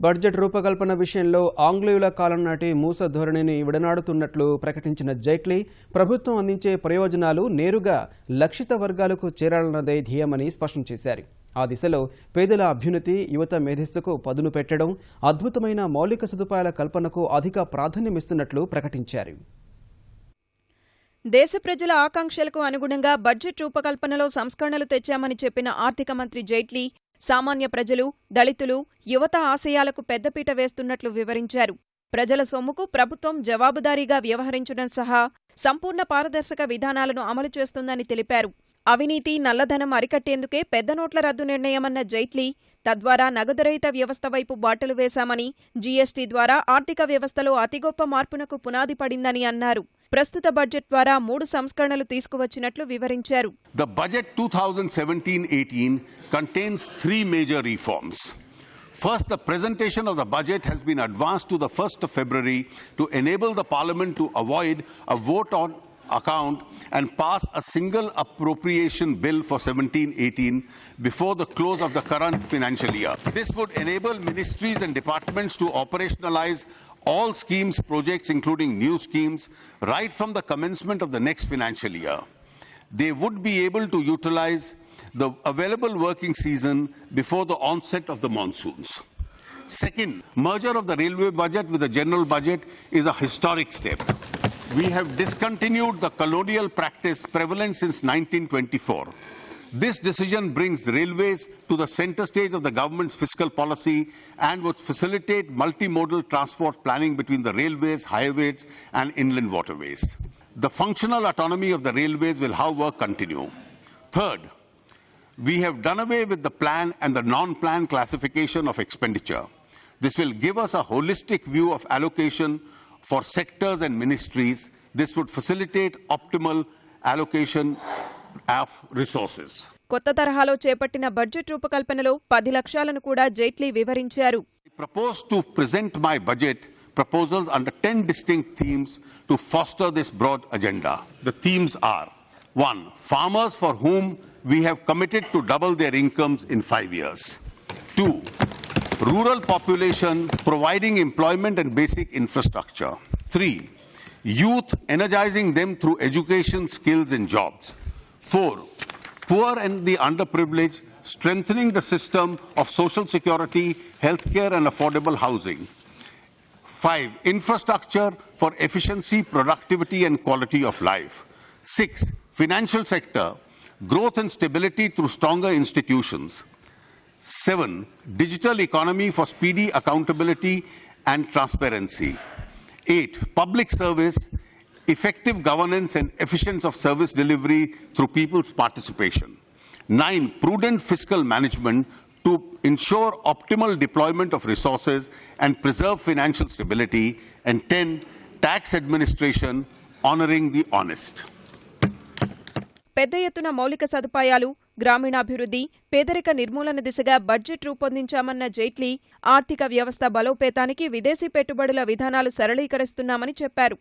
Budget రూపకల్పన విషయంలో ఆంగ్లేయుల కాలం నాటి మూస ధోరణిని విడనాడుతున్నట్లు ప్రకటించిన జైట్లీ ప్రభుత్వం అందించే ప్రయోజనాలు నేరుగా లక్షిత వర్గాలకు చేరాలన్నదే ధ్యేయమని స్పష్టం చేశారు. ఆ దిశలో పేదల అభ్యున్నతి, యువత మేధస్సుకు పదును పెట్టడం, అద్భుతమైన మౌలిక సదుపాయాల కల్పనకు అధిక ప్రాధాన్యమిస్తున్నట్లు ప్రకటించారు. దేశ ప్రజల ఆకాంక్షలకు అనుగుణంగా బడ్జెట్ రూపకల్పనలో సంస్కరణలు తెచ్చామని చెప్పిన ఆర్థిక మంత్రి జైట్లీ సామాన్య ప్రజలు, దళితులు, యువత ఆశయాలకు పెద్దపీట వేస్తున్నట్లు వివరించారు. ప్రజల సొమ్ముకు ప్రభుత్వం జవాబుదారీగా వ్యవహరించడం సహా సంపూర్ణ పారదర్శక విధానాలను అమలు చేస్తుందని తెలిపారు. అవినీతి, నల్లధనం అరికట్టేందుకే పెద్ద నోట్ల రద్దు నిర్ణయమన్న జైట్లీ తద్వారా నగదురహిత వ్యవస్థ వైపు బాటలు వేశామని, జీఎస్టీ ద్వారా ఆర్థిక వ్యవస్థలో అతిగొప్ప మార్పునకు పునాది పడిందని అన్నారు. ప్రస్తుత బడ్జెట్ ద్వారా 3 సంస్కరణలు తీసుకువచ్చినట్లు వివరించారు. The budget 2017-18 contains 3 major reforms. First, the presentation of the budget has been advanced to the 1st of February to enable the Parliament to avoid a vote on account and pass a single appropriation bill for 17-18 before the close of the current financial year. This would enable ministries and departments to operationalize all schemes, projects, including new schemes, right from the commencement of the next financial year. They would be able to utilize the available working season before the onset of the monsoons. Second, merger of the railway budget with the general budget is a historic step. We have discontinued the colonial practice prevalent since 1924. This decision brings railways to the center stage of the government's fiscal policy and would facilitate multimodal transport planning between the railways, highways and inland waterways. The functional autonomy of the railways will, however, continue. Third, we have done away with the plan and the non-plan classification of expenditure. This will give us a holistic view of allocation for sectors and ministries. This would facilitate optimal allocation of resources. కొత్త తరహాలో చేపట్టిన budget రూపకల్పనలో 10 లక్ష్యాలను కూడా జైట్లీ వివరించారు. I propose to present my budget proposals under 10 distinct themes to foster this broad agenda. The themes are: 1. Farmers for whom we have committed to double their incomes in 5 years. 2. Rural population providing employment and basic infrastructure. 3. Youth energizing them through education, skills and jobs. 4. Poor and the underprivileged strengthening the system of social security, healthcare and affordable housing. 5. Infrastructure for efficiency, productivity and quality of life. 6. Financial sector, growth and stability through stronger institutions. 7. Digital economy for speedy accountability and transparency. 8. Public service, effective governance and efficiency of service delivery through people's participation. 9. Prudent fiscal management to ensure optimal deployment of resources and preserve financial stability. And 10. Tax administration, honoring the honest. పెద్ద ఎత్తున మౌలిక సదుపాయాలు, గ్రామీణాభివృద్ధి, పేదరిక నిర్మూలన దిశగా budget రూపొందించామన్న Jaitley ఆర్థిక వ్యవస్థ బలోపేతానికి విదేశీ పెట్టుబడుల విధానాలు సరళీకరిస్తున్నామని చెప్పారు.